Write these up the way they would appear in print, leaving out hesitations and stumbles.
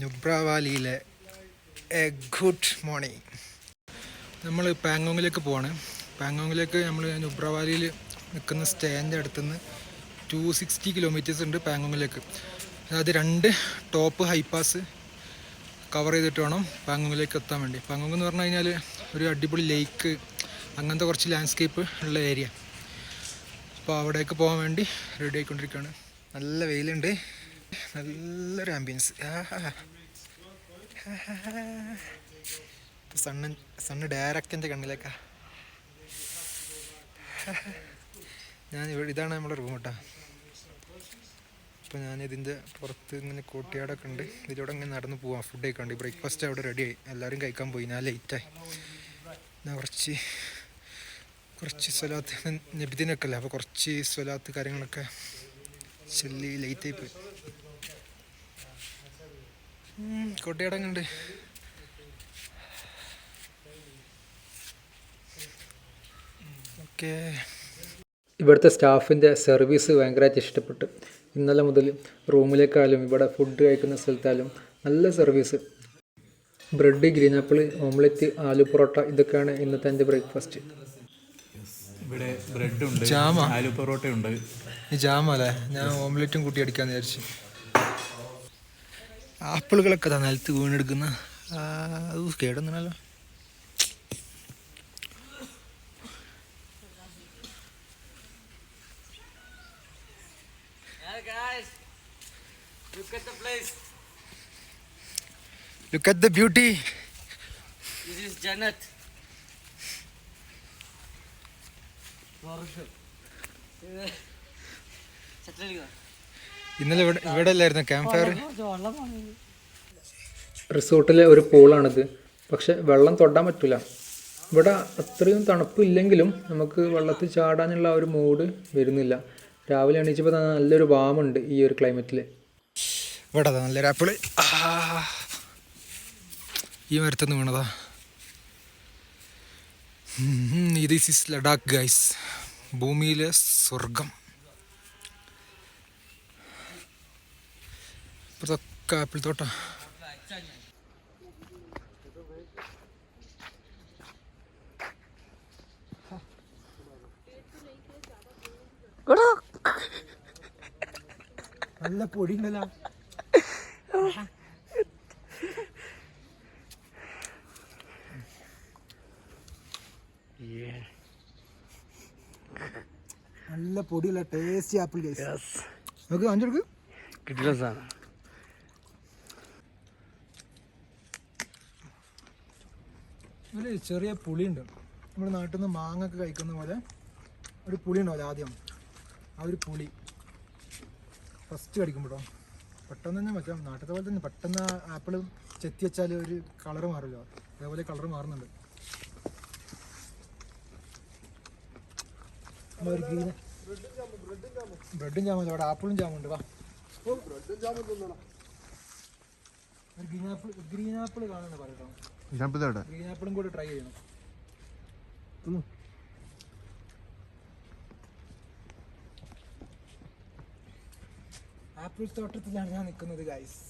നുബ്ര വാലിയിലെ a good morning. നമ്മൾ പാങ്കോങ്ങിലേക്ക് പോവാണ്. പാങ്കോങ്ങിലേക്ക് നമ്മൾ നുബ്ര വാലിയിൽ നിൽക്കുന്ന സ്റ്റേൻ്റെ അടുത്തുനിന്ന് 260 കിലോമീറ്റേഴ്സ് ഉണ്ട് പാങ്കോങ്ങിലേക്ക്. അതായത് 2 ടോപ്പ് ഹൈപ്പാസ് കവർ ചെയ്തിട്ട് വേണം പാങ്കോങ്ങിലേക്ക് എത്താൻ വേണ്ടി. പാങ്കോങ് എന്ന് പറഞ്ഞു കഴിഞ്ഞാൽ ഒരു അടിപൊളി ലേക്ക്, അങ്ങനത്തെ കുറച്ച് ലാൻഡ്സ്കേപ്പ് ഉള്ള ഏരിയ. അപ്പോൾ അവിടേക്ക് പോകാൻ വേണ്ടി റെഡി ആയിക്കൊണ്ടിരിക്കുകയാണ്. നല്ല വെയിലുണ്ട്, നല്ലൊരു ആംബിയൻസ്. സണ്ണ് ഡയറക്റ്റ് എൻ്റെ കണ്ണിലേക്കാ. ഇതാണ് നമ്മുടെ റൂം കേട്ടോ. അപ്പോൾ ഞാനിതിൻ്റെ പുറത്ത് ഇങ്ങനെ കോട്ടിയാടൊക്കെ ഉണ്ട്, ഇതിലൂടെ ഇങ്ങനെ നടന്ന് പോവാം. ഫുഡ് കഴിക്കാണ്ട് ബ്രേക്ക്ഫാസ്റ്റ് അവിടെ റെഡിയായി, എല്ലാവരും കഴിക്കാൻ പോയി. ഞാൻ ലേറ്റായി. ഞാൻ കുറച്ച് സ്വലാത്ത് നബിദിനൊക്കെ അല്ലേ, അപ്പോൾ കുറച്ച് സ്വലാത്ത് കാര്യങ്ങളൊക്കെ ചൊല്ലി ലേറ്റായി പോയി. കോട്ടയാടങ്ങുണ്ട്. ഓക്കെ, ഇവിടുത്തെ സ്റ്റാഫിൻ്റെ സർവീസ് ഭയങ്കരമായിട്ട് ഇഷ്ടപ്പെട്ടു. ഇന്നലെ മുതൽ റൂമിലേക്കായാലും ഇവിടെ ഫുഡ് കഴിക്കുന്ന സ്ഥലത്തായാലും നല്ല service. Bread, green apple, omelette, aloo parotta, ഇതൊക്കെയാണ് ഇന്നത്തെ എൻ്റെ ബ്രേക്ക്ഫാസ്റ്റ്. ഇവിടെ ബ്രെഡുണ്ട്, ആലു പൊറോട്ട ഉണ്ട്. ഈ ജാമല്ലേ, ഞാൻ ഓംലെറ്റും കൂട്ടി അടിക്കാമെന്ന് വിചാരിച്ചു. ആപ്പിളുകളൊക്കെ നിലത്ത് വീണെടുക്കുന്ന കേടൊന്നുമല്ലോ. Look at the beauty. This is Jannat. ഇന്നലെ ഇവിടെ അല്ലായിരുന്നു ക്യാമ്പ് ഫയർ. റിസോർട്ടിലെ ഒരു പൂളാണിത്. പക്ഷെ വെള്ളം തൊടാൻ പറ്റില്ല. ഇവിടെ അത്രയും തണുപ്പില്ലെങ്കിലും നമുക്ക് വെള്ളത്തിൽ ചാടാനുള്ള ഒരു മൂഡ് വരുന്നില്ല. രാവിലെ എണീച്ചപ്പോൾ നല്ലൊരു വാമുണ്ട് ഈ ഒരു ക്ലൈമറ്റിൽ. ഇവിടെ നല്ലൊരു ആപ്പിള് ഈ മരത്തുനിന്ന് വീണതാ. ദിസ് ഈസ് ലഡാക്ക് ഗൈസ്, ഭൂമിയിലെ സ്വർഗം. ഇപ്പോഴത്തൊക്കെ ആപ്പിൾ തോട്ടാ. നല്ല പൊടി ഉണ്ടല്ലോ. നല്ല പൊടിയുള്ള ടേസ്റ്റി ആപ്പിൾ ഗൈസ്. നമുക്ക് അഞ്ചെടുക്ക് കിട്ടില്ല സാധനം. ഒരു ചെറിയ പുളിയുണ്ട്. നമ്മുടെ നാട്ടിൽ നിന്ന് മാങ്ങ ഒക്കെ കഴിക്കുന്ന പോലെ ഒരു പുളി ഉണ്ടാവില്ല ആദ്യം. ആ ഒരു പുളി ഫസ്റ്റ് കടിക്കുമ്പോഴോ പെട്ടെന്ന് തന്നെ വെച്ചാൽ നാട്ടിലത്തെ പോലെ തന്നെ പെട്ടെന്ന് ആപ്പിൾ ചെത്തി വെച്ചാൽ ഒരു കളറ് മാറില്ലോ, അതേപോലെ കളറ് മാറുന്നുണ്ട്. ഒരു ബ്രെഡും ജാമുണ്ട്, അവിടെ ആപ്പിളും ജാമുണ്ട്. വാ, ഗ്രീൻ ആപ്പിൾ കാണുന്നു പറയട്ടോ. ഗ്രീൻ ആപ്പിളും കൂടി ട്രൈ ചെയ്യണം. ആപ്പിൾ തോട്ടത്തിലാണ് ഞാൻ നിൽക്കുന്നത് ഗൈസ്.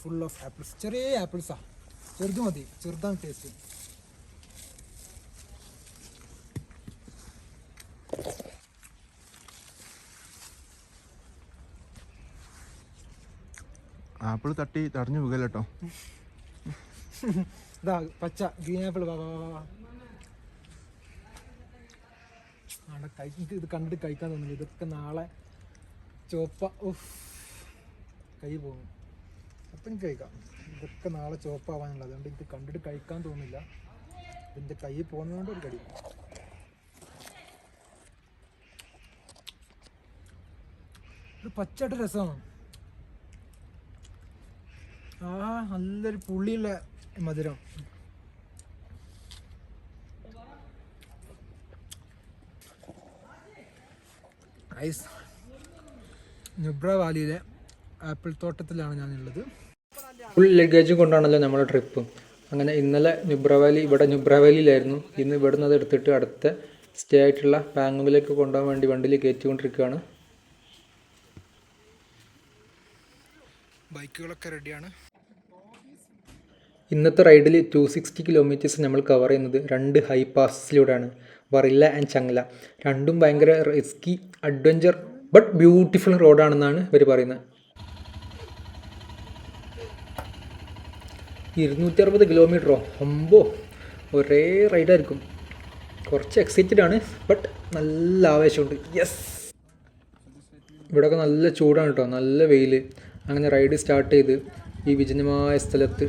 ഫുൾ ഓഫ് ആപ്പിൾസ്, ചെറിയ ആപ്പിൾസാ. ചെറുത് മതി, ചെറുതാണ് ടേസ്റ്റ്. ആപ്പിൾ തട്ടി തടഞ്ഞു പോകല്ലോ. ഇതാ പച്ച ഗ്രീൻ ആപ്പിൾ. എനിക്ക് ഇത് കണ്ടിട്ട് കഴിക്കാൻ തോന്നുന്നു. ഇതൊക്കെ നാളെ ചോപ്പ കൈ പോകും. അപ്പം എനിക്ക് കഴിക്കാം. ഇതൊക്കെ നാളെ ചോപ്പാവാനുള്ളത്, അതുകൊണ്ട് ഇത് കണ്ടിട്ട് കഴിക്കാൻ തോന്നില്ല. ഇതിൻ്റെ കൈ പോകുന്നതുകൊണ്ട് ഒരു കടി. ഇത് പച്ചയായിട്ട് രസമാണ്. നല്ലൊരു പുളിയുള്ള മധുരം. ഐസ് നുബ്ര വാലിയിലെ ആപ്പിൾ തോട്ടത്തിലാണ് ഞാനുള്ളത്. ഫുൾ ലഗേജും കൊണ്ടാണല്ലോ നമ്മുടെ ട്രിപ്പ്. അങ്ങനെ ഇന്നലെ നുബ്ര വാലി, ഇവിടെ നുബ്ര വാലിയിലായിരുന്നു. ഇന്ന് ഇവിടെ നിന്ന് എടുത്തിട്ട് അടുത്ത സ്റ്റേ ആയിട്ടുള്ള പാങ്കോങ്ങിലേക്ക് കൊണ്ടുപോകാൻ വേണ്ടി വണ്ടിയിൽ കയറ്റിക്കൊണ്ടിരിക്കുകയാണ്. ബൈക്കുകളൊക്കെ റെഡിയാണ്. ഇന്നത്തെ റൈഡിൽ 260 കിലോമീറ്റേഴ്സ് നമ്മൾ കവർ ചെയ്യുന്നത് 2 ഹൈ പാസസിലൂടെയാണ്, വറില്ല ആൻഡ് ചങ്ങല. രണ്ടും ഭയങ്കര റിസ്കി, അഡ്വഞ്ചർ ബട്ട് ബ്യൂട്ടിഫുൾ റോഡാണെന്നാണ് ഇവർ പറയുന്നത്. 260 കിലോമീറ്ററോ അമ്പോ, ഒരേ റൈഡായിരിക്കും. കുറച്ച് എക്സൈറ്റഡ് ആണ്, ബട്ട് നല്ല ആവേശമുണ്ട്. യെസ്, ഇവിടെയൊക്കെ നല്ല ചൂടാണ് കേട്ടോ, നല്ല വെയിൽ. അങ്ങനെ റൈഡ് സ്റ്റാർട്ട് ചെയ്ത് ഈ വിജനമായ സ്ഥലത്ത്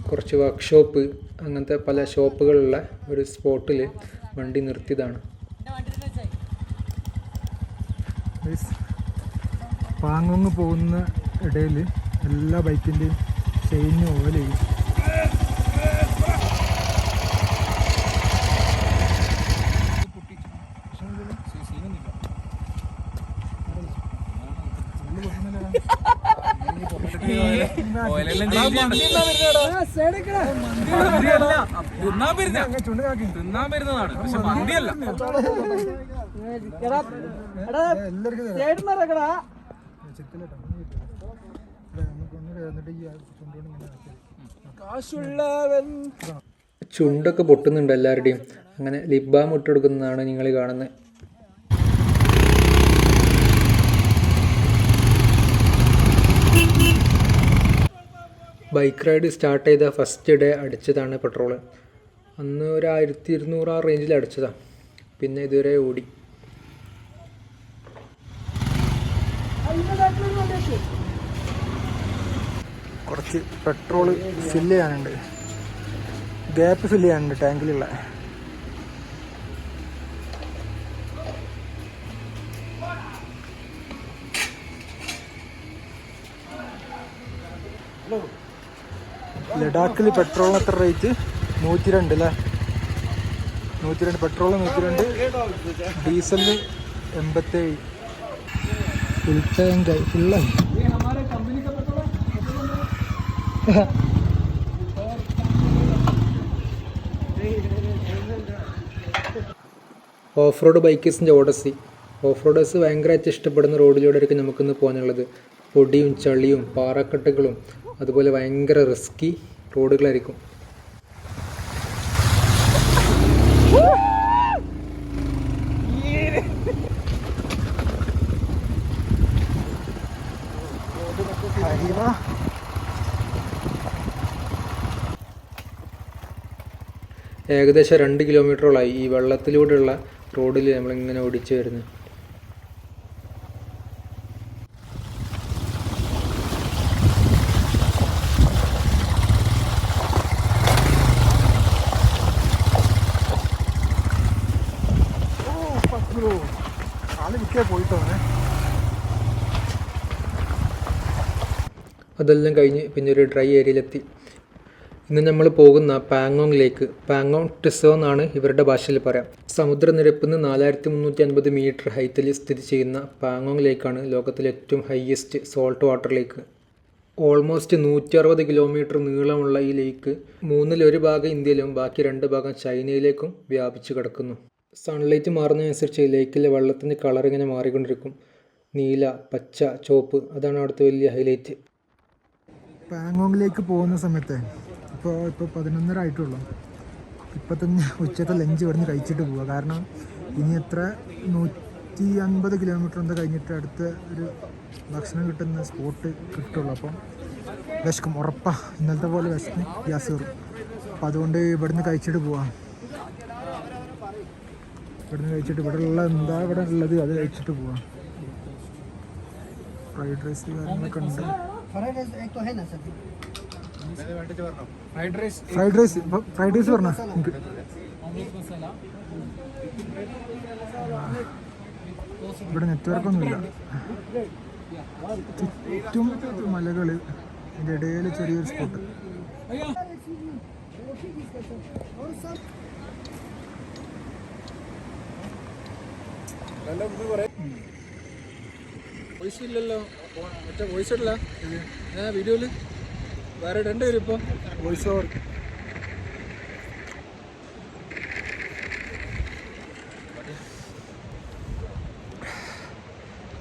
കുറച്ച് വർക്ക്ഷോപ്പ്, അങ്ങനത്തെ പല ഷോപ്പുകളുള്ള ഒരു സ്പോട്ടിൽ വണ്ടി നിർത്തിയതാണ്. പാങ്ങോങ് പോകുന്ന ഇടയിൽ എല്ലാ ബൈക്കിൻ്റെയും ചെയിന് ഓയിൽ ചെയ്യും. ചുണ്ടൊക്കെ പൊട്ടുന്നുണ്ട് എല്ലാവരുടെയും. അങ്ങനെ ലിപ് ബാം ഇട്ടെടുക്കുന്നതാണ് നിങ്ങൾ കാണുന്നത്. ബൈക്ക് റൈഡ് സ്റ്റാർട്ട് ചെയ്ത ഫസ്റ്റ് ഡേ അടിച്ചതാണ് പെട്രോള്. അന്ന് ഒരു 1200 ആ റേഞ്ചിൽ അടിച്ചതാണ്. പിന്നെ ഇതുവരെ ഓടി. കുറച്ച് പെട്രോൾ ഫില്ല് ചെയ്യാനുണ്ട്, ഗ്യാപ്പ് ഫില്ല് ചെയ്യാനുണ്ട് ടാങ്കിലുള്ള. ലഡാക്കിൽ പെട്രോളിന് എത്ര റേറ്റ്? 102 അല്ലേ? 102 പെട്രോൾ, 102 ഡീസലിന് 87. ഫുൾ ടാങ്കായി, ഫുള്ളായി. ഓഫ് റോഡ് ബൈക്കേഴ്സിൻ്റെ ഓഡസി. ഓഫ് റോഡേഴ്സ് ഭയങ്കരമായിട്ട് ഇഷ്ടപ്പെടുന്ന റോഡിലൂടെ ആയിരിക്കും നമുക്കിന്ന് പോകാനുള്ളത്. പൊടിയും ചളിയും പാറക്കെട്ടുകളും അതുപോലെ ഭയങ്കര റിസ്കി റോഡുകളായിരിക്കും. ഏകദേശം 2 കിലോമീറ്ററോളായി ഈ വെള്ളത്തിലൂടെയുള്ള റോഡിൽ നമ്മളിങ്ങനെ ഓടിച്ചു വരുന്നത്. അതെല്ലാം കഴിഞ്ഞ് പിന്നെ ഒരു ഡ്രൈ ഏരിയയിലെത്തി. ഇന്ന് നമ്മൾ പോകുന്ന പാങ്ങോങ് ലേക്ക്. പാങ്ങോങ് ടിസോ എന്നാണ് ഇവരുടെ ഭാഷയിൽ പറയാം. സമുദ്രനിരപ്പിൽ നിന്ന് 4350 മീറ്റർ ഹൈറ്റിൽ സ്ഥിതി ചെയ്യുന്ന പാങ്ങോങ് ലേക്കാണ് ലോകത്തിലെ ഏറ്റവും highest salt water lake. Almost 160 kilometre നീളമുള്ള ഈ ലേക്ക് 1/3 ഭാഗം ഇന്ത്യയിലും ബാക്കി 2 ഭാഗം ചൈനയിലേക്കും വ്യാപിച്ചു കിടക്കുന്നു. സൺലൈറ്റ് മാറുന്നതനുസരിച്ച് ലേക്കിലെ വെള്ളത്തിൻ്റെ കളർ ഇങ്ങനെ മാറിക്കൊണ്ടിരിക്കും. നീല, പച്ച, ചുവപ്പ്, അതാണ് അവിടുത്തെ വലിയ ഹൈലൈറ്റ്. പാങ്ങോങ്ങിലേക്ക് പോകുന്ന സമയത്ത് ഇപ്പോൾ 11:30 ആയിട്ടുള്ളൂ. ഇപ്പം തന്നെ ഉച്ചത്തെ ലഞ്ച് ഇവിടുന്ന് കഴിച്ചിട്ട് പോവുക. കാരണം ഇനി എത്ര 150 കിലോമീറ്റർ എന്താ കഴിഞ്ഞിട്ട് അടുത്ത ഒരു ഭക്ഷണം കിട്ടുന്ന സ്പോട്ട് കിട്ടുള്ളൂ. അപ്പം വിശക്കും ഉറപ്പാണ്, ഇന്നലത്തെ പോലെ വിശക്കും, ഗ്യാസ് കയറും. അപ്പം അതുകൊണ്ട് ഇവിടുന്ന് കഴിച്ചിട്ട് പോവാം. ഇവിടുന്ന് കഴിച്ചിട്ട് ഇവിടെ ഉള്ള എന്താ ഇവിടെ ഉള്ളത് അത് കഴിച്ചിട്ട് പോവാം. ഫ്രൈഡ് റൈസ് കാര്യങ്ങളൊക്കെ ഉണ്ട്. ഫ്രൈഡ് റൈസ് പറഞ്ഞോ എനിക്ക്. ഇവിടെ നെറ്റ്വർക്കൊന്നുമില്ല. ചുറ്റും മലകൾ, ഇതിൻ്റെ ഇടയിൽ ചെറിയൊരു സ്പോട്ട്. വോയിസ് ഇല്ലല്ലോ, മറ്റേ വോയിസ് ഇല്ല വീഡിയോയിൽ. വേറെ ഇടേണ്ടി വരും ഇപ്പോൾ വോയിസ് ഓവർ.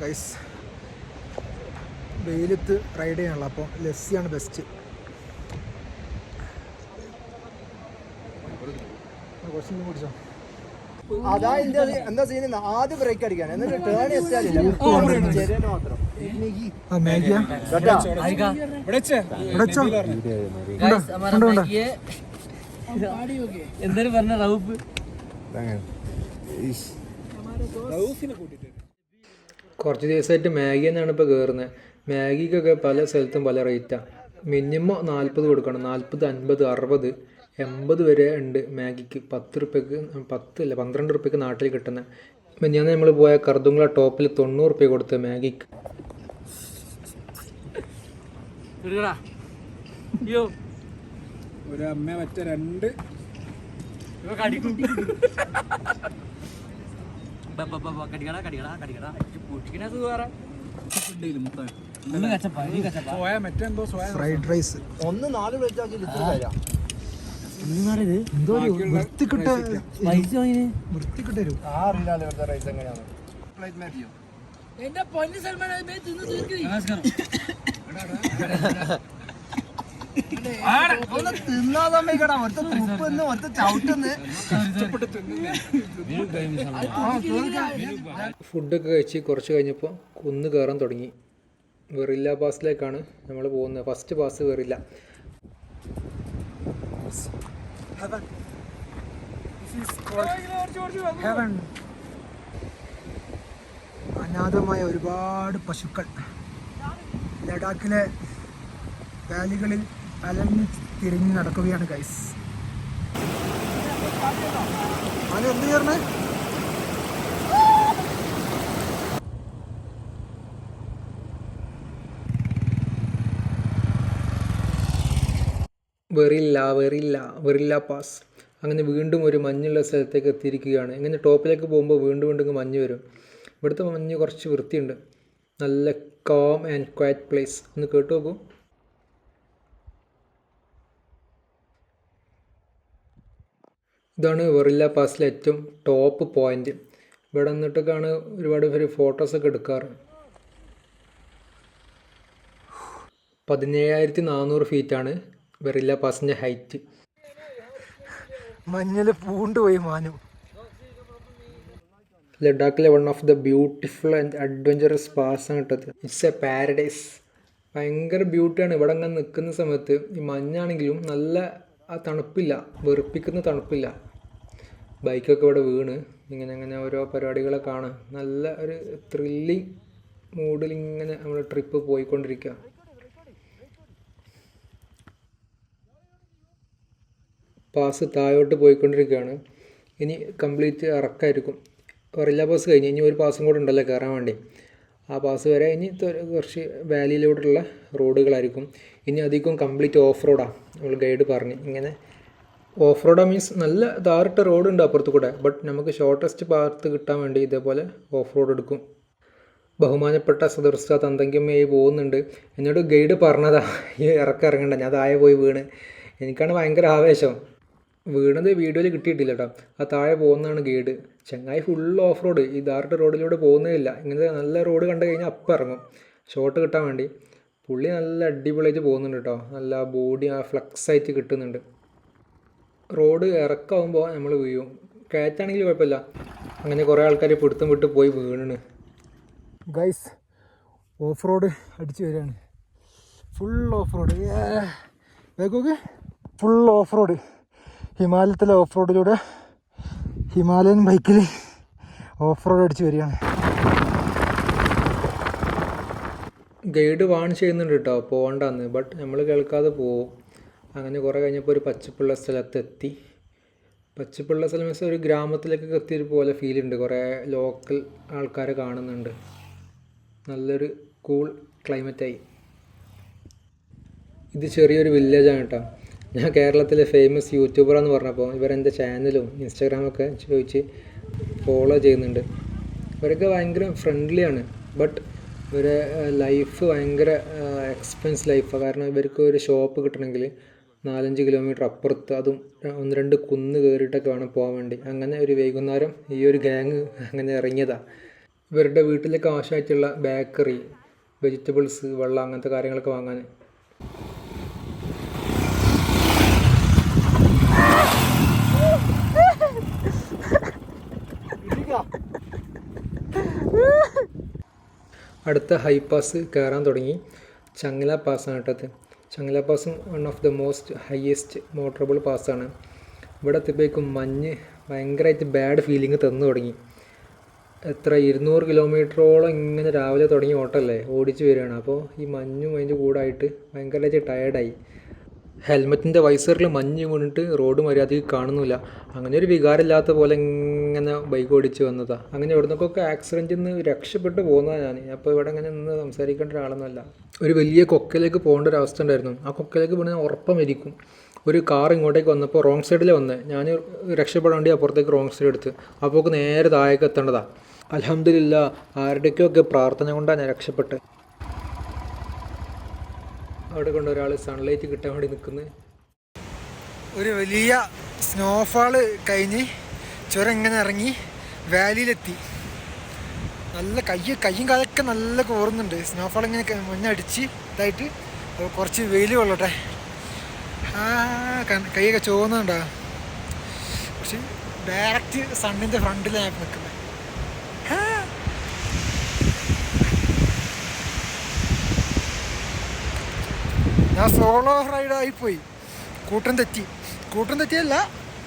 ഗൈസ് വെയിലത്ത് റൈഡ് ചെയ്യാനുള്ള. അപ്പോൾ ലസ്സിയാണ് ബെസ്റ്റ്. കുറച്ചും കുടിച്ചോ. അതാ എന്താ സീൻ, ആദ്യം ബ്രേക്ക് അടിക്കാൻ എന്നിട്ട് ടേൺ എത്തിയാലില്ല മാത്രം. ആ മാഗിയാ എന്തൊരു പറഞ്ഞ റൗഫ് കുറച്ച് ദിവസമായിട്ട് മാഗി തന്നെയാണ് ഇപ്പോൾ കയറുന്നത്. മാഗിക്കൊക്കെ പല സ്ഥലത്തും പല റേറ്റാണ്. മിനിമം 40 കൊടുക്കണം. 40, 50, 60, 80 വരെ ഉണ്ട് മാഗിക്ക്. 10 റുപ്യക്ക് 12 റുപ്യക്ക് നാട്ടിൽ കിട്ടുന്നത്. ഞാൻ നമ്മൾ പോയ കർദുങ്കള ടോപ്പിൽ 90 റുപ്യ കൊടുത്ത് മാഗിക്ക്. ഒരമ്മ മറ്റേ 2 ഫ്രൈഡ് റൈസ് ഒന്ന് 4 പ്ലേറ്റ് ആക്കി എന്തോ വൃത്തിക്കിട്ട വരും. ആ അറിയില്ല ഇവിടുത്തെ റൈസ് എങ്ങനെയാണ്. പ്ലേറ്റ് മാറ്റിയോ? എന്റെ പൊന്നു സൽമാൻ തിന്നാ സമ്മതിക്കടാ. ഒറ്റ തുപ്പൊന്ന് ഒറ്റ ചവിട്ടുന്ന്. ഫുഡൊക്കെ കഴിച്ച് കുറച്ച് കഴിഞ്ഞപ്പോൾ കുന്ന് കയറാൻ തുടങ്ങി. വെറില്ല പാസിലേക്കാണ് നമ്മൾ പോകുന്നത്. First pass വെറില്ല. അനാഥമായ ഒരുപാട് പശുക്കൾ ലഡാക്കിലെ വാലികളിൽ അലഞ്ഞു തിരിഞ്ഞ് നടക്കുകയാണ് ഗൈസ്. എന്ത് ചേർന്ന് വെറില്ല പാസ്. അങ്ങനെ വീണ്ടും ഒരു മഞ്ഞുള്ള സ്ഥലത്തേക്ക് എത്തിയിരിക്കുകയാണ്. ഇങ്ങനെ ടോപ്പിലേക്ക് പോകുമ്പോൾ വീണ്ടും വീണ്ടും മഞ്ഞ് വരും. ഇവിടുത്തെ മഞ്ഞ് കുറച്ച് വൃത്തിയുണ്ട്. നല്ല കാം ആൻഡ് ക്വയറ്റ് പ്ലേസ്. ഒന്ന് കേട്ടു നോക്കൂ. ഇതാണ് വെറില്ല പാസിലെ ഏറ്റവും ടോപ്പ് പോയിന്റ്. ഇവിടെ നിന്നിട്ടൊക്കെയാണ് ഒരുപാട് പേര് ഫോട്ടോസൊക്കെ എടുക്കാറ്. 17,400 ഫീറ്റാണ് വെറില്ല പാസിൻ്റെ ഹൈറ്റ്. മഞ്ഞിൽ പൂണ്ടുപോയി മാനു. ലഡാക്കിലെ one of the beautiful and adventurous pass ആണ് കിട്ടത്. It's A paradise. ഭയങ്കര ബ്യൂട്ടിയാണ് ഇവിടെ അങ്ങനെ നിൽക്കുന്ന സമയത്ത്. ഈ മഞ്ഞാണെങ്കിലും നല്ല ആ തണുപ്പില്ല, വെറുപ്പിക്കുന്ന തണുപ്പില്ല. ബൈക്കൊക്കെ ഇവിടെ വീണ് ഇങ്ങനെ ഓരോ പരിപാടികളൊക്കെ കാണാം. നല്ല ഒരു ത്രില്ലിങ് മൂഡിൽ ഇങ്ങനെ നമ്മൾ ട്രിപ്പ് പോയിക്കൊണ്ടിരിക്കുക. പാസ് താഴോട്ട് പോയിക്കൊണ്ടിരിക്കുകയാണ്. ഇനി കംപ്ലീറ്റ് ഇറക്കമായിരിക്കും. വെറില്ല പാസ് കഴിഞ്ഞ് ഇനി ഒരു പാസും കൂടെ ഉണ്ടല്ലോ കയറാൻ വേണ്ടി. ആ പാസ് വരെ ഇനി കുറച്ച് വാലിയിലോട്ടുള്ള റോഡുകളായിരിക്കും. ഇനി അധികം കംപ്ലീറ്റ് ഓഫ് റോഡാണ്. നമ്മൾ ഗൈഡ് പറഞ്ഞ് ഇങ്ങനെ ഓഫ് റോഡാ മീൻസ് നല്ല ധാറിട്ട റോഡുണ്ട് അപ്പുറത്ത് കൂടെ. ബട്ട് നമുക്ക് ഷോർട്ടസ്റ്റ് പാത്ത് കിട്ടാൻ വേണ്ടി ഇതേപോലെ ഓഫ് റോഡ് എടുക്കും. ബഹുമാനപ്പെട്ട സദർസ്ഥ തന്തങ്കമ്മയായി പോകുന്നുണ്ട്. എന്നോട് ഗൈഡ് പറഞ്ഞതാ ഈ ഇറങ്ങണ്ട, ഞാൻ താഴെ പോയി വീണ്. എനിക്കാണ് ഭയങ്കര ആവേശം. വീണത് വീഡിയോയിൽ കിട്ടിയിട്ടില്ല കേട്ടോ. ആ താഴെ പോകുന്നതാണ് ഗൈഡ്. ചങ്ങായി ഫുൾ ഓഫ് റോഡ്. ഈ ധാറിട്ട റോഡിലൂടെ പോകുന്നതില്ല. ഇങ്ങനത്തെ നല്ല റോഡ് കണ്ടു കഴിഞ്ഞാൽ അപ്പം ഇറങ്ങും ഷോട്ട് കിട്ടാൻ വേണ്ടി. പുള്ളി നല്ല അടിപൊളിയായിട്ട് പോകുന്നുണ്ട് കേട്ടോ. നല്ല ബോഡി ആ ഫ്ലക്സ് ആയിട്ട് കിട്ടുന്നുണ്ട്. റോഡ് ഇറക്കാവുമ്പോൾ നമ്മൾ വീഴും. കയറ്റാണെങ്കിൽ കുഴപ്പമില്ല. അങ്ങനെ കുറേ ആൾക്കാർ പിടുത്തം വിട്ട് പോയി വീണാണ്. ഗൈസ് ഓഫ് റോഡ് അടിച്ചു വരികയാണ്. Full off road. വേഗമൊക്കെ ഫുൾ ഓഫ് റോഡ്. ഹിമാലയത്തിലെ ഓഫ് റോഡിലൂടെ ഹിമാലയൻ ബൈക്കിൽ ഓഫ് റോഡ് അടിച്ചു വരികയാണ്. ഗൈഡ് വാൺ ചെയ്യുന്നുണ്ട് കേട്ടോ പോകണ്ടെന്ന്. ബട്ട് നമ്മൾ കേൾക്കാതെ പോവും. അങ്ങനെ കുറേ കഴിഞ്ഞപ്പോൾ ഒരു പച്ചപ്പുള്ള സ്ഥലത്തെത്തി. പച്ചപ്പുള്ള സ്ഥലം മീൻസ് ഒരു ഗ്രാമത്തിലേക്കൊക്കെ എത്തിയൊരു പോലെ ഫീലുണ്ട്. കുറേ ലോക്കൽ ആൾക്കാരെ കാണുന്നുണ്ട്. നല്ലൊരു കൂൾ ക്ലൈമറ്റായി. ഇത് ചെറിയൊരു വില്ലേജാണ് കേട്ടോ. ഞാൻ കേരളത്തിലെ ഫേമസ് യൂട്യൂബറാന്ന് പറഞ്ഞപ്പോൾ ഇവരെൻ്റെ ചാനലും ഇൻസ്റ്റാഗ്രാമൊക്കെ ചോദിച്ച് ഫോളോ ചെയ്യുന്നുണ്ട്. ഇവരൊക്കെ ഭയങ്കര ഫ്രണ്ട്ലിയാണ്. ബട്ട് ഇവരെ ലൈഫ് ഭയങ്കര എക്സ്പെൻസ് ലൈഫാണ്. കാരണം ഇവർക്ക് ഒരു ഷോപ്പ് കിട്ടണമെങ്കിൽ 4-5 കിലോമീറ്റർ അപ്പുറത്ത്, അതും 1-2 കുന്ന് കയറിയിട്ടൊക്കെ വേണം പോകാൻ വേണ്ടി. അങ്ങനെ ഒരു വൈകുന്നേരം ഈ ഒരു ഗ്യാങ് അങ്ങനെ ഇറങ്ങിയതാണ്. ഇവരുടെ വീട്ടിലേക്ക് ആവശ്യമായിട്ടുള്ള ബേക്കറി, വെജിറ്റബിൾസ്, വെള്ളം, അങ്ങനത്തെ കാര്യങ്ങളൊക്കെ വാങ്ങാൻ. അടുത്ത ഹൈ പാസ് കയറാൻ തുടങ്ങി. ചങ്ങല പാസ്സാണ് കേട്ടത്. ചങ്ങല പാസും one of the most highest motorable പാസ്സാണ്. ഇവിടെ എത്തിയപ്പോഴേക്കും മഞ്ഞ് ഭയങ്കരമായിട്ട് ബാഡ് ഫീലിംഗ് തന്നു തുടങ്ങി. എത്ര 200 കിലോമീറ്ററോളം ഇങ്ങനെ രാവിലെ തുടങ്ങിയ ഓട്ടമല്ലേ, ഓടിച്ച് വരികയാണ്. അപ്പോൾ ഈ മഞ്ഞും അതിൻ്റെ കൂടായിട്ട് ഭയങ്കരമായിട്ട് ടയേർഡായി. ഹെൽമെറ്റിൻ്റെ വൈസറിൽ മഞ്ഞ് വീണിട്ട് റോഡ് മര്യാദയ്ക്ക് കാണുന്നില്ല. അങ്ങനെ ഒരു വികാരമില്ലാത്ത പോലെ ഇങ്ങനെ ബൈക്ക് ഓടിച്ച് വന്നതാണ്. അങ്ങനെ എവിടെ നിന്നൊക്കെ ആക്സിഡൻറ്റിൽ നിന്ന് രക്ഷപ്പെട്ട് പോകുന്നതാണ് ഞാൻ. അപ്പോൾ ഇവിടെ ഇങ്ങനെ നിന്ന് സംസാരിക്കേണ്ട ഒരാളൊന്നുമല്ല. ഒരു വലിയ കൊക്കയിലേക്ക് പോകേണ്ട ഒരു അവസ്ഥ ഉണ്ടായിരുന്നു. ആ കൊക്കയിലേക്ക് വീണ് ഉറപ്പം മരിക്കും. ഒരു കാർ ഇങ്ങോട്ടേക്ക് വന്നപ്പോൾ റോങ് സൈഡിൽ വന്നത്. ഞാൻ രക്ഷപ്പെടാൻ വേണ്ടി അപ്പുറത്തേക്ക് റോങ് സൈഡ് എടുത്ത്. അപ്പോൾ നേരെ താഴേക്ക് എത്തേണ്ടതാണ്. അൽഹംദുലില്ലാ, ആരുടെയൊക്കെ പ്രാർത്ഥന കൊണ്ടാണ് ഞാൻ രക്ഷപ്പെട്ടത്. അവിടെ കൊണ്ട് ഒരാൾ സൺലൈറ്റ് കിട്ടാൻ വേണ്ടി നിൽക്കുന്നത്. ഒരു വലിയ സ്നോഫാള് കഴിഞ്ഞ് ചുരം ഇങ്ങനെ ഇറങ്ങി വാലിയിലെത്തി. നല്ല കയ്യും കാലൊക്കെ നല്ല കോറുന്നുണ്ട്. സ്നോഫാൾ ഇങ്ങനെ മഞ്ഞടിച്ച് ഇതായിട്ട് കുറച്ച് വെയിൽ കൊള്ളട്ടെ. കൈയൊക്കെ ചോന്നുണ്ടോ? പക്ഷെ ഡയറക്റ്റ് സണ്ണിൻ്റെ ഫ്രണ്ടിലാണ് ഞാൻ നിൽക്കുന്നത്. ഞാൻ സോളോ റൈഡായിപ്പോയി. കൂട്ടം തെറ്റിയല്ല,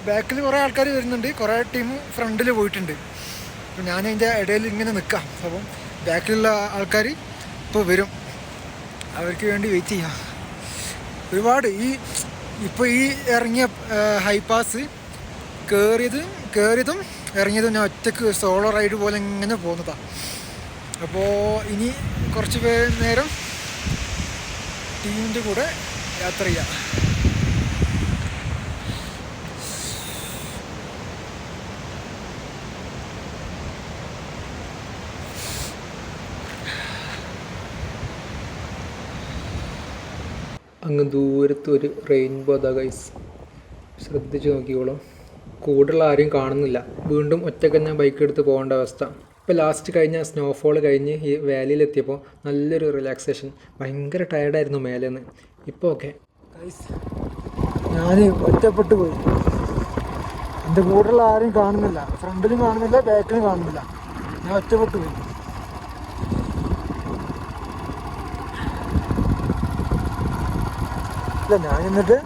ബാക്കിൽ കുറേ ആൾക്കാർ വരുന്നുണ്ട്, കുറേ ടീം ഫ്രണ്ടിൽ പോയിട്ടുണ്ട്. അപ്പം ഞാനതിൻ്റെ ഇടയിൽ ഇങ്ങനെ നിൽക്കാം. അപ്പം ബാക്കിലുള്ള ആൾക്കാർ ഇപ്പോൾ വരും, അവർക്ക് വേണ്ടി വെയിറ്റ് ചെയ്യാം. ഒരുപാട് ഇപ്പോൾ ഈ ഇറങ്ങിയ ഹൈപാസ് കയറിയതും ഇറങ്ങിയതും ഞാൻ ഒറ്റക്ക് സോളോ റൈഡ് പോലെ ഇങ്ങനെ പോകുന്നതാണ്. അപ്പോൾ ഇനി കുറച്ച് നേരം ടീമിൻ്റെ കൂടെ യാത്ര ചെയ്യാം. അങ്ങ് ദൂരത്ത് ഒരു റെയിൻബോ ദാ ഗൈസ്, ശ്രദ്ധിച്ച് നോക്കിക്കോളും. കൂടുതലുള്ള ആരും കാണുന്നില്ല. വീണ്ടും ഒറ്റയ്ക്ക് ഞാൻ ബൈക്ക് എടുത്ത് പോകേണ്ട അവസ്ഥ. ഇപ്പോൾ ലാസ്റ്റ് കഴിഞ്ഞ സ്നോഫോൾ കഴിഞ്ഞ് ഈ വാലിയിലെത്തിയപ്പോൾ നല്ലൊരു റിലാക്സേഷൻ. ഭയങ്കര ടയർഡായിരുന്നു മേലേന്ന്. ഇപ്പോൾ ഓക്കെ. ഞാൻ ഒറ്റപ്പെട്ടു പോയി. എൻ്റെ കൂടെയുള്ള ആരും കാണുന്നില്ല, ഫ്രണ്ടിലും കാണുന്നില്ല, ബാക്കിലും കാണുന്നില്ല. ഞാൻ ഒറ്റപ്പെട്ടു പോയി. ഇല്ല, ഞാൻ എന്നിട്ട്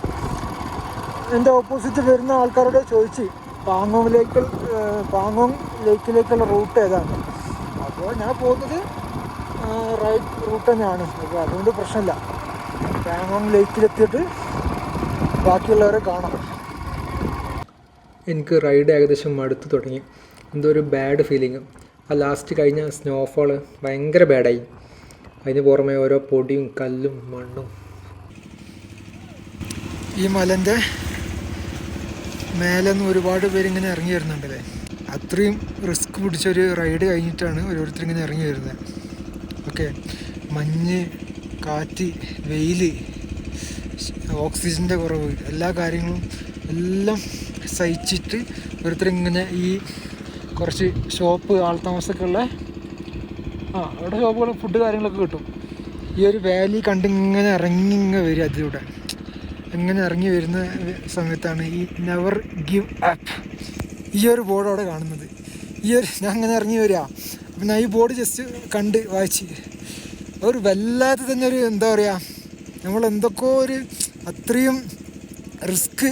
എൻ്റെ ഓപ്പോസിറ്റ് വരുന്ന ആൾക്കാരോട് ചോദിച്ച് പാങ്ങോങ് ലേക്കിലേക്കുള്ള റൂട്ട് ഏതാണ്. അപ്പോൾ ഞാൻ പോകുന്നത് റൈറ്റ് റൂട്ട് തന്നെയാണ്. അപ്പോൾ അതുകൊണ്ട് പ്രശ്നമില്ല. പാങ്ങോങ് ലേക്കിലെത്തിയിട്ട് ബാക്കിയുള്ളവരെ കാണാം. എനിക്ക് റൈഡ് ഏകദേശം മടുത്ത് തുടങ്ങി. എന്തോ ഒരു ബാഡ് ഫീലിങ്. ആ ലാസ്റ്റ് കഴിഞ്ഞ സ്നോഫോൾ ഭയങ്കര ബാഡായി. അതിന് പുറമെ ഓരോ പൊടിയും കല്ലും മണ്ണും. ഈ മലൻ്റെ മേലെ നിന്ന് ഒരുപാട് പേരിങ്ങനെ ഇറങ്ങി വരുന്നുണ്ടല്ലേ. അത്രയും റിസ്ക് പിടിച്ചൊരു റൈഡ് കഴിഞ്ഞിട്ടാണ് ഓരോരുത്തർ ഇങ്ങനെ ഇറങ്ങി വരുന്നത്. ഓക്കെ, മഞ്ഞ്, കാറ്റ്, വെയിൽ, ഓക്സിജൻ്റെ കുറവ്, എല്ലാ കാര്യങ്ങളും എല്ലാം സഹിച്ചിട്ട് ഓരോരുത്തർ ഇങ്ങനെ ഈ കുറച്ച് ഷോപ്പ്, ആൾത്താമസമൊക്കെ ഉള്ള അവിടെ ഷോപ്പുകൾ, ഫുഡ് കാര്യങ്ങളൊക്കെ കിട്ടും. ഈ ഒരു വാലി കണ്ടിങ്ങനെ ഇറങ്ങി വരിക. അതിലൂടെ ഇങ്ങനെ ഇറങ്ങി വരുന്ന സമയത്താണ് ഈ നെവർ ഗിവ് അപ്പ് ഈ ഒരു ബോർഡ് അവിടെ കാണുന്നത്. ഞാൻ അങ്ങനെ ഇറങ്ങി വരിക. അപ്പം ഞാൻ ഈ ബോർഡ് ജസ്റ്റ് കണ്ട് വായിച്ച് ഒരു വല്ലാതെ തന്നെ ഒരു എന്താ പറയുക, നമ്മളെന്തൊക്കെയോ ഒരു അത്രയും റിസ്ക്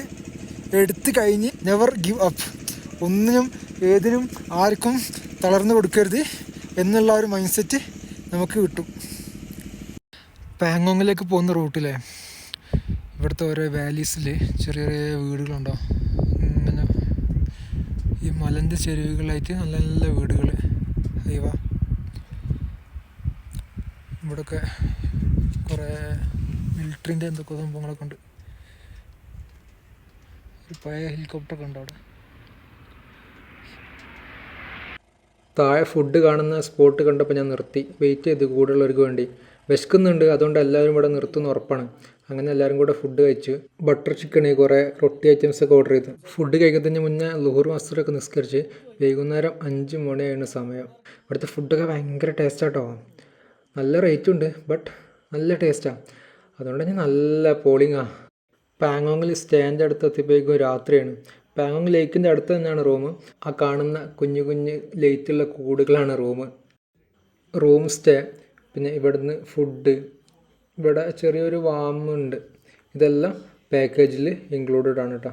എടുത്ത് കഴിഞ്ഞ് നെവർ ഗിവ് അപ്പ്, ഒന്നിനും ഏതിനും ആർക്കും തളർന്നു കൊടുക്കരുത് എന്നുള്ള ഒരു മൈൻഡ് സെറ്റ് നമുക്ക് കിട്ടും. പാങ്ങോങ്ങിലേക്ക് പോകുന്ന റൂട്ടിലെ ഇവിടുത്തെ ഓരോ വാലീസിൽ ചെറിയ ചെറിയ വീടുകളുണ്ടോ, ഇങ്ങനെ ഈ മലൻ്റെ ചെരുവുകളായിട്ട് നല്ല നല്ല വീടുകൾ. ഹൈവ ഇവിടെയൊക്കെ കുറേ മിലിറ്ററിൻ്റെ എന്തൊക്കെ സംഭവങ്ങളൊക്കെ ഉണ്ട്. ഒരു പഴയ ഹെലികോപ്റ്ററൊക്കെ ഉണ്ട് അവിടെ. താഴെ ഫുഡ് കാണുന്ന സ്പോട്ട് കണ്ടപ്പോൾ ഞാൻ നിർത്തി. വെയിറ്റ് ചെയ്ത് കൂടെയുള്ളവർക്ക് വേണ്ടി. വിശക്കുന്നുണ്ട്, അതുകൊണ്ട് എല്ലാവരും ഇവിടെ നിർത്തുന്ന ഉറപ്പാണ്. അങ്ങനെ എല്ലാവരും കൂടെ ഫുഡ് കഴിച്ചു. ബട്ടർ ചിക്കന്, കുറേ റൊട്ടി ഐറ്റംസൊക്കെ ഓർഡർ ചെയ്തു. ഫുഡ് കഴിക്കുന്നതിന് മുന്നേ ലുഹൂർ മസ്തൂറൊക്കെ നിസ്കരിച്ച് വൈകുന്നേരം 5 മണിയായിരുന്നു സമയം. ഇവിടുത്തെ ഫുഡൊക്കെ ഭയങ്കര ടേസ്റ്റാട്ടോ. നല്ല റേറ്റും ഉണ്ട്, ബട്ട് നല്ല ടേസ്റ്റാണ്. അതുകൊണ്ട് തന്നെ നല്ല പോളിങ്ങാണ്. പാങ്ങോങ്ങിൽ സ്റ്റേൻ്റെ അടുത്ത് എത്തിയപ്പോഴേക്കും രാത്രിയാണ്. പാങ്ങോങ് ലേക്കിൻ്റെ അടുത്ത് തന്നെയാണ് റൂം. ആ കാണുന്ന കുഞ്ഞു കുഞ്ഞ് ലൈറ്റുള്ള കൂടുകളാണ് റൂം സ്റ്റേ. പിന്നെ ഇവിടുന്ന് ഫുഡ്, ഇവിടെ ചെറിയൊരു വാമുണ്ട്. ഇതെല്ലാം പാക്കേജിൽ ഇൻക്ലൂഡഡ് ആണ് കേട്ടോ.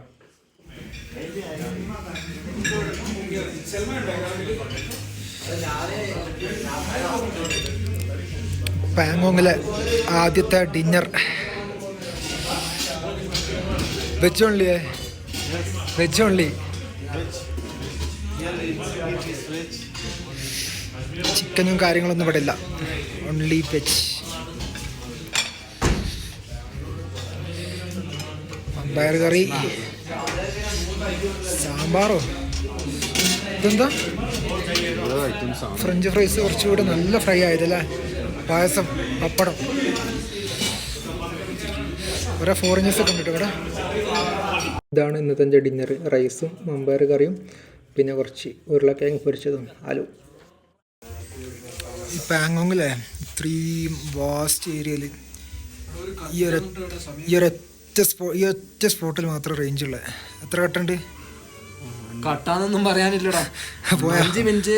പാങ്ങോങ്ങിലെ ആദ്യത്തെ ഡിന്നർ വെജ് ഓൺലി. ചിക്കനും കാര്യങ്ങളൊന്നും ഇവിടെ ഇല്ല, ഓൺലി വെജ്. പയർ കറി, സാമ്പാറോ, ഇതെന്താ ഫ്രഞ്ച് ഫ്രൈസ്, കുറച്ചുകൂടെ നല്ല ഫ്രൈ ആയതല്ലേ. പായസം, പപ്പടം, ഓരോ ഫോറിനേഴ്സൊക്കെ ഉണ്ട് ഇവിടെ. ഇതാണ് ഇന്നത്തെ ഡിന്നർ. റൈസും മമ്പയർ കറിയും പിന്നെ കുറച്ച് ഉരുളക്കിഴങ്ങ് പൊരിച്ചതും ആലു. ഈ പാങ്ങോങ്ങിലെ ഇത്രയും വാസ്റ്റ് ഏരിയയിൽ ഈ ഒറ്റ സ്പോട്ടിൽ മാത്രം റേഞ്ച് ഉള്ളത്. എത്ര കട്ടുണ്ട്? കട്ടാന്നൊന്നും പറയാനില്ലടാ. പോയാ 5 മിനിറ്റ്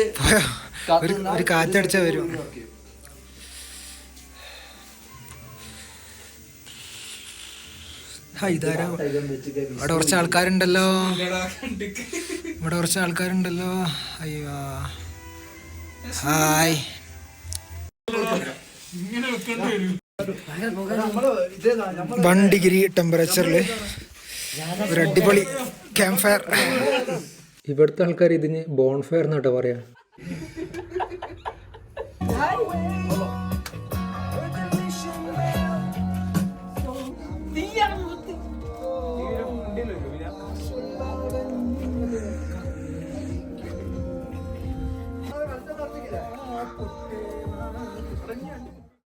ഒരു കാറ്റടിച്ചാൽ വരും. ഇതാരാ? ഇവിടെ കുറച്ച് ആൾക്കാരുണ്ടല്ലോ. അയ്യോ, ഹായ്. വൺ ഡിഗ്രി ടെമ്പറേച്ചറിൽ ഒരു അടിപൊളി ക്യാമ്പ് ഫയർ. ഇവിടുത്തെ ആൾക്കാർ ഇതിന് ബോൺ ഫയർ എന്നാട്ടോ പറയാ. ില്ല